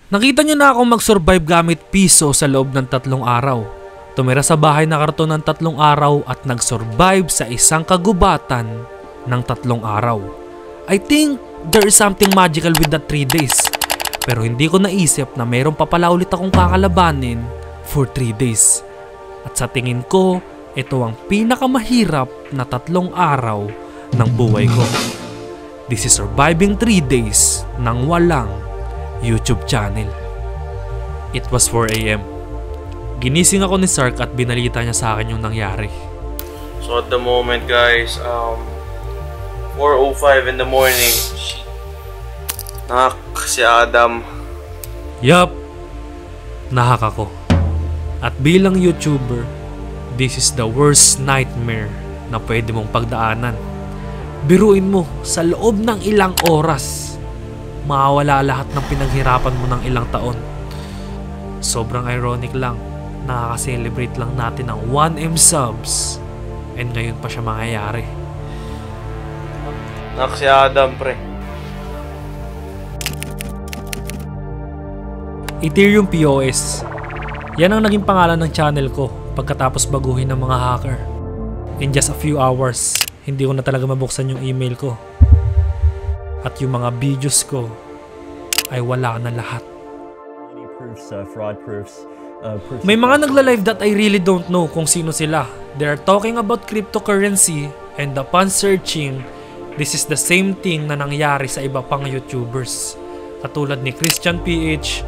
Nakita niyo na akong mag-survive gamit piso sa loob ng 3 araw. Tumira sa bahay na karton ng 3 araw at nag-survive sa isang kagubatan ng 3 araw. I think there is something magical with that 3 days. Pero hindi ko naisip na mayroon pa pala ulit akong kakalabanin for 3 days. At sa tingin ko, ito ang pinakamahirap na 3 araw ng buhay ko. This is surviving 3 days nang walang YouTube channel. It was 4 AM. Ginising ako ni Sark at binalita niya sa akin yung nangyari. So at the moment guys, 4:05 in the morning. Si Adam. Yup, nahak ako. At bilang YouTuber, this is the worst nightmare na pwede mong pagdaanan. Biruin mo, sa loob ng ilang oras, mawawala lahat ng pinaghirapan mo ng ilang taon. Sobrang ironic lang, nakaka-celebrate lang natin ng 1M subs and ngayon pa siya mangyayari. Si Adam pre. Ethereum POS. Yan ang naging pangalan ng channel ko pagkatapos baguhin ng mga hacker. In just a few hours, hindi ko na talaga mabuksan yung email ko. At yung mga videos ko ay wala na lahat. May mga nagla-live that I really don't know kung sino sila. They are talking about cryptocurrency and upon searching, this is the same thing na nangyari sa iba pang YouTubers. Katulad ni Christian PH,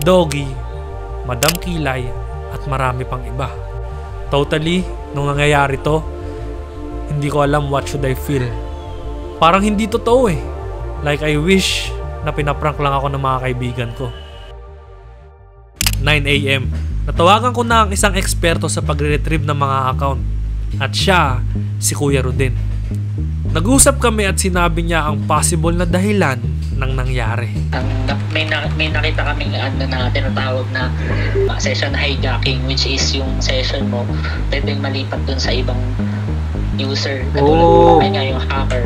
Doggy, Madam Kilay, at marami pang iba. Totally, nung nangyayari to, hindi ko alam what should I feel. Parang hindi totoo eh. Like I wish na pinaprank lang ako ng mga kaibigan ko. 9 AM. Natawagan ko na ang isang eksperto sa pagre-retrieve ng mga account. At siya, si Kuya Ruden. Nag-usap kami at sinabi niya ang possible na dahilan ng nangyari. May nakita kaming na tinatawag na session hijacking, which is yung session mo pwedeng malipat dun sa ibang user. Katulad nga yung hacker.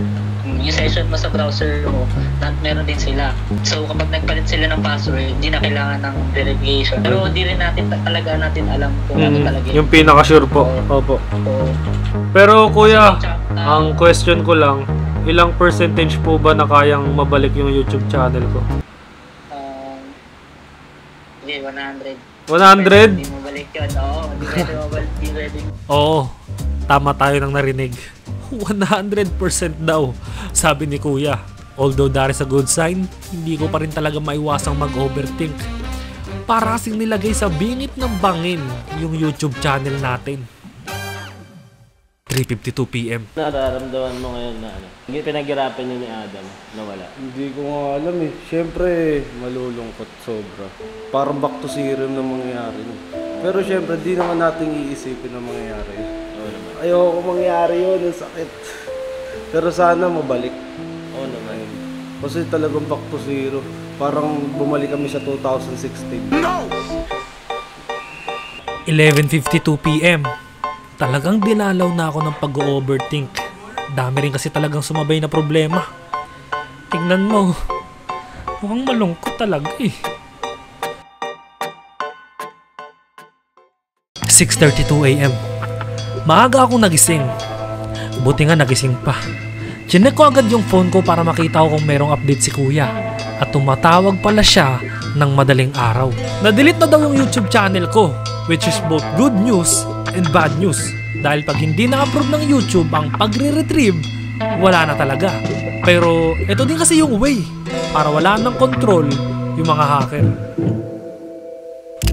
Yung session mo sa browser mo, meron din sila. So kapag nagpalit sila ng password, hindi na kailangan ng verification. Pero hindi rin natin alam kung ano talaga yung pinaka-sure po. Opo. Pero kuya, ang question ko lang, ilang percentage po ba na kayang mabalik yung YouTube channel ko? Hindi, 100. 100? Hindi mabalik yun. Oo, hindi pwede mabalik. Oo, tama tayo nang narinig. 100% daw, sabi ni Kuya. Although that is a good sign, hindi ko pa rin talaga maiwasang mag-overthink. Para kasing nilagay sa bingit ng bangin yung YouTube channel natin. 3:52 PM. Nararamdaman mo ngayon na ano? Pinaghirapan niyo ni Adam na wala? Hindi ko nga alam eh. Siyempre, malulungkot sobra. Parang back to zero na mangyayari. Pero siyempre, di naman natin iisipin na mangyayari. Ayoko mangyari yun, ang sakit. Pero sana mabalik. Oo naman. Kasi talagang back to zero. Parang bumalik kami sa 2016. No! 11:52 PM. Talagang dinalaw na ako ng pag-overthink. Dami rin kasi talagang sumabay na problema. Tingnan mo. Mukhang malungkot talaga eh. 6:32 AM. Maaga akong nagising. Buti nga nagising pa. Chinek ko agad yung phone ko para makita ko kung merong update si Kuya. At tumatawag pala siya ng madaling araw. Na-delete na daw yung YouTube channel ko, which is both good news and bad news. Dahil pag hindi na-approve ng YouTube ang pagre-retrieve, wala na talaga. Pero ito din kasi yung way para wala ng control yung mga hacker.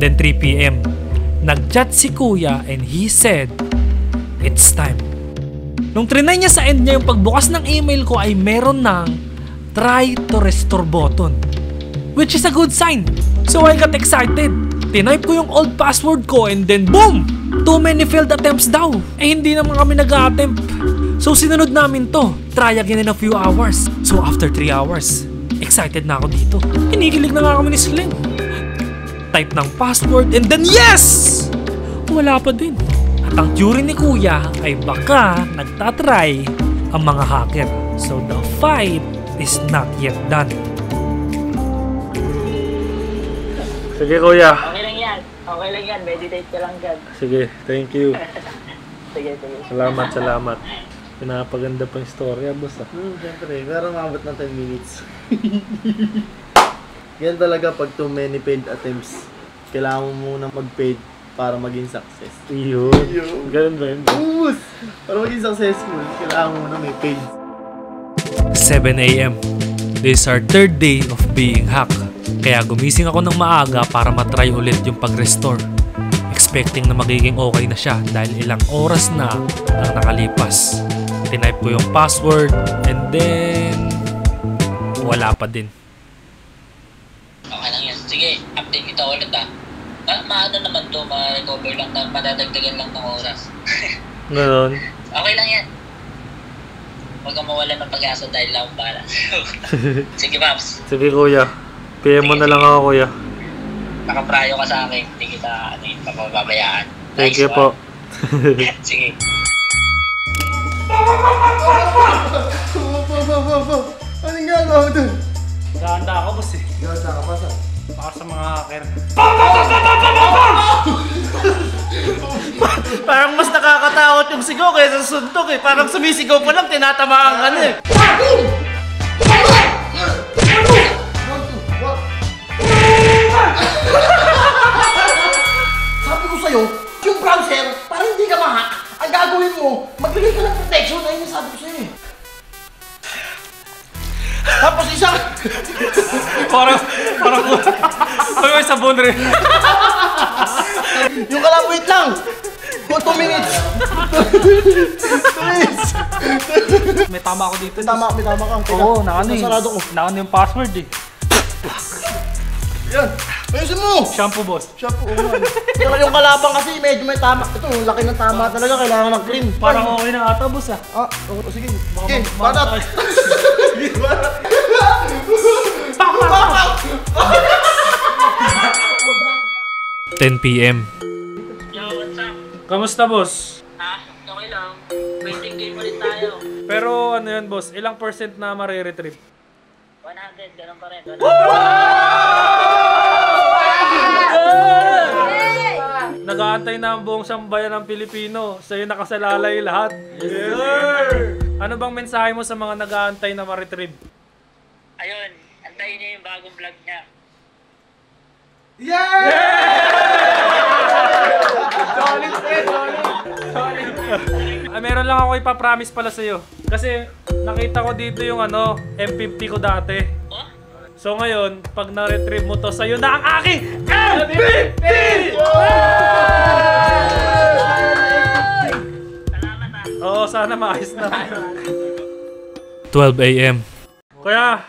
Then 3 PM, nag-chat si Kuya and he said, it's time. Nung trinay niya sa end niya yung pagbukas ng email ko ay meron ng try to restore button, which is a good sign. So I got excited. Tinype ko yung old password ko and then boom! Too many failed attempts daw. Eh hindi naman kami nag-a-attempt. So sinunod namin to. Try again in a few hours. So after 3 hours, excited na ako dito. Kinikilig na nga kami ni Slim. Type ng password and then yes! Wala pa din. At ang theory ni Kuya ay baka nagtatry ang mga hacker. So the fight is not yet done. Sige kuya. Okay lang yan. Okay lang yan. Meditate ka lang dyan. Sige, thank you. Sige. Salamat. Pinapaganda pang istorya, boss. Siyempre, pero maabot ng 10 minutes. Yan talaga pag too many failed attempts. Kailangan mo muna mag-paid para maging success. Yun. Ganun ba yun? Ubus! Para maging successful, kailangan mo muna may paid. 7 a.m. This is our third day of being hacked. Kaya gumising ako ng maaga para matry ulit yung pag-restore. Expecting na magiging okay na siya dahil ilang oras na ang nakalipas. Tinype ko yung password and then wala pa din. Okay lang yan. Sige, update kita ulit maano naman to, ma-recover lang, madadagdagan lang ng oras. Ganon. Okay lang yan. Huwag kang mawala ng pag-asa dahil lang para. Sige, Paps. Sige kuya. PM mo na lang ako kuya. Nakaprayo ka sa akin. Hindi kita papabayaan. Thank you po. Sige. Anong gagawa mo dun? Ganda ako boss eh. Ganda ka pa saan? Baka sa mga hacker. Parang mas nakakatakot yung sigaw kaysa sa suntok eh. Parang sumisigaw pa lang, tinatamaan ka na eh. Sabi ko sa'yo, yung browser, para hindi ka ma-hack, ang gagawin mo, maglagay ka ng protection, ayun yung sabi ko sa'yo eh. Tapos isang... Parang may sabon rin. Yung ka lang, wait lang! 2 minutes! 2 minutes! May tama ako dito. May tama ka. Oo, nakano eh. Nasarado ko. Nakano yung password eh. Yan! Ayusin mo! Shampoo boss. Shampoo, oo. Yung kalabang kasi medyo may tama. Ito, laki ng tama talaga. Kailangan ng cream. Parang okay na ata boss ah. Sige. Okay, banat. Sige, banat. 10 p.m. Yo, what's up? Kamusta boss? Okay lang. Waiting game ulit tayo. Pero ano yun boss, ilang % na mariretrieve? 100, ganun pa rin. Nag-aantay na ang buong sambayan ng Pilipino. Sa'yo nakasalalay lahat. Yes, sir! Ano bang mensahe mo sa mga nag-aantay na ma-retrieve? Ayun, antayin niyo yung bagong vlog niya. Meron lang ako ipapromise pala sa'yo. Kasi nakita ko dito yung M50 ko dati. So ngayon, pag na-retrieve mo to, sa'yo na ang aking M50! Salamat Oo, sana maayos na. 12 a.m. Kuya!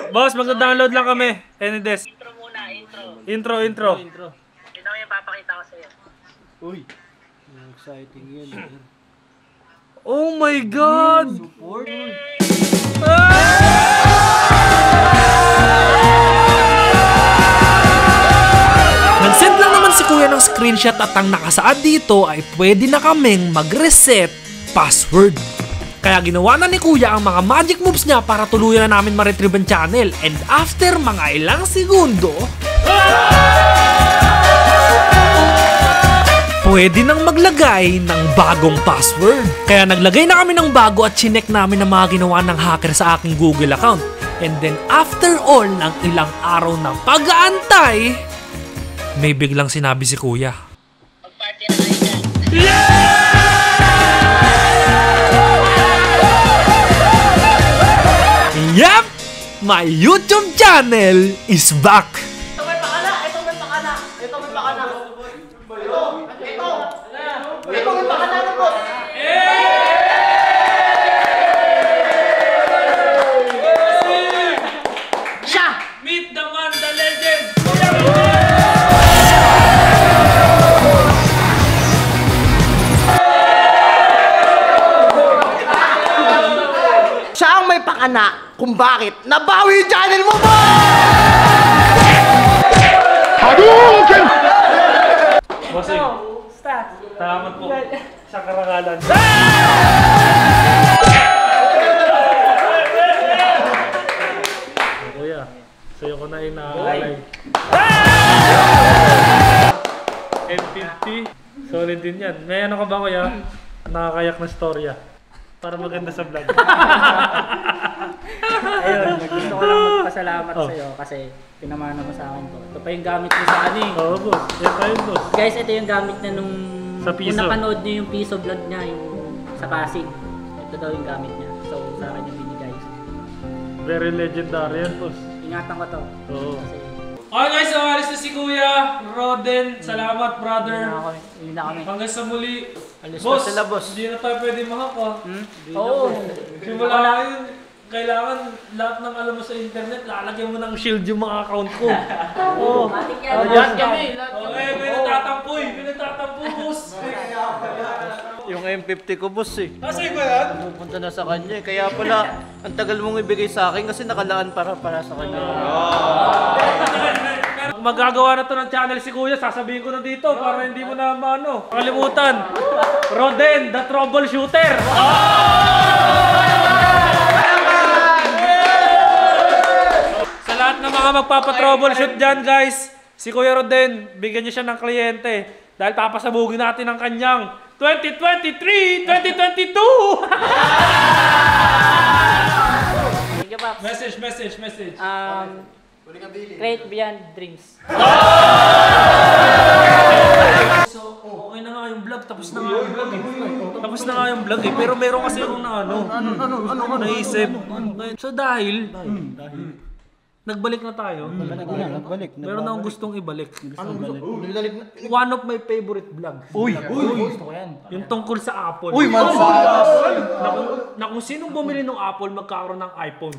Boss, magda-download lang kami. Anydesk. Intro muna, intro. Intro. Ito yung papakita ko sa'yo. Uy, exciting yun. Oh my God! Nag-send lang naman si Kuya ng screenshot at ang nakasaad dito ay pwede na kaming mag-reset password. Kaya ginawa na ni Kuya ang mga magic moves niya para tuluyan na namin ma-retrieve ang channel. And after mga ilang segundo, pwede nang maglagay ng bagong password. Kaya naglagay na kami ng bago at chinek namin ang mga ginawa ng hacker sa aking Google account. And then after all ng ilang araw ng pag-aantay, may biglang sinabi si Kuya. Mag-party na kayo dyan. Yep! My YouTube channel is back! Ito may pakana. Ito may pakana ng boss. Siya! Meet the man, the legend! Siya ang may pakana kung bakit nabawi yung channel mo ba? Bossing, Kamusta? Salamat po sa karangalan. Kuya, sa'yo ko na inaalay. M50. Solid din yan. May ano ka ba kuya? Nakakayak na storya. Para maganda sa vlog. Ayun, gusto ko lang magpasalamat sa'yo kasi pinamana mo sa akin to. Ito pa yung gamit mo sa ano eh. Oo, boss. Yan tayo, boss. Guys, ito yung gamit niya nung Sa Piso. kung napanood niyo yung Piso vlog niya, yung sa Pasig. Ito daw yung gamit niya. So, sa akin yung binigay. Very legendary yan, boss. Ingatan ko to. Oo. Kasi Okay guys, so alis na si Kuya Roden. Salamat, brother. yun na kami. Hanggang sa muli. Alis Boss, na sila, boss. hindi na tayo pwede mahaka. Oo. Simula ngayon, kailangan lahat ng alam mo sa internet, lalagyan mo ng shield yung mga account ko. Oo. Matik yan. Yan kami. Okay, may natatampoy. May natatampo, boss. Yung M50 ko, boss eh. Kasi ba yan? Pupunta na sa kanya eh. Kaya pala, ang tagal mong ibigay sa akin kasi nakalaan para sa kanya. Magagawa na to ng channel si Kuya, sasabihin ko na dito para hindi mo na maano. Kalimutan. Roden, the troubleshooter. Sa lahat ng mga magpapa-troubleshoot dyan guys, si Kuya Roden, bigyan niyo siya ng kliyente. Dahil papasabugin natin ang kanyang 2023, 2022! Thank you, Paps. Message. Great beyond dreams. So, okay na nga yung vlog. Tapos na nga yung vlog eh. Tapos na nga yung vlog eh. Pero meron kasi akong na ano, naisip. So dahil, nagbalik na tayo. Nagbalik. Meron na akong gustong ibalik. One of my favorite vlogs. Gusto ko yan. Yung tungkol sa Apple. Na kung sinong bumili ng Apple, magkakaroon ng iPhone.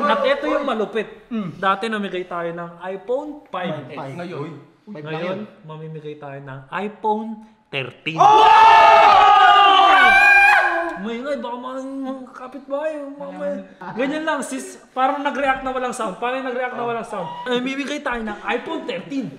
At ito yung malupit. Dati namigay tayo ng iPhone 5. Ngayon, mamimigay tayo ng iPhone 13. May nga, baka mga kapitbahay. Ganyan lang, sis, parang nag-react na walang sound. Parang nag-react na walang sound. Mamimigay tayo ng iPhone 13.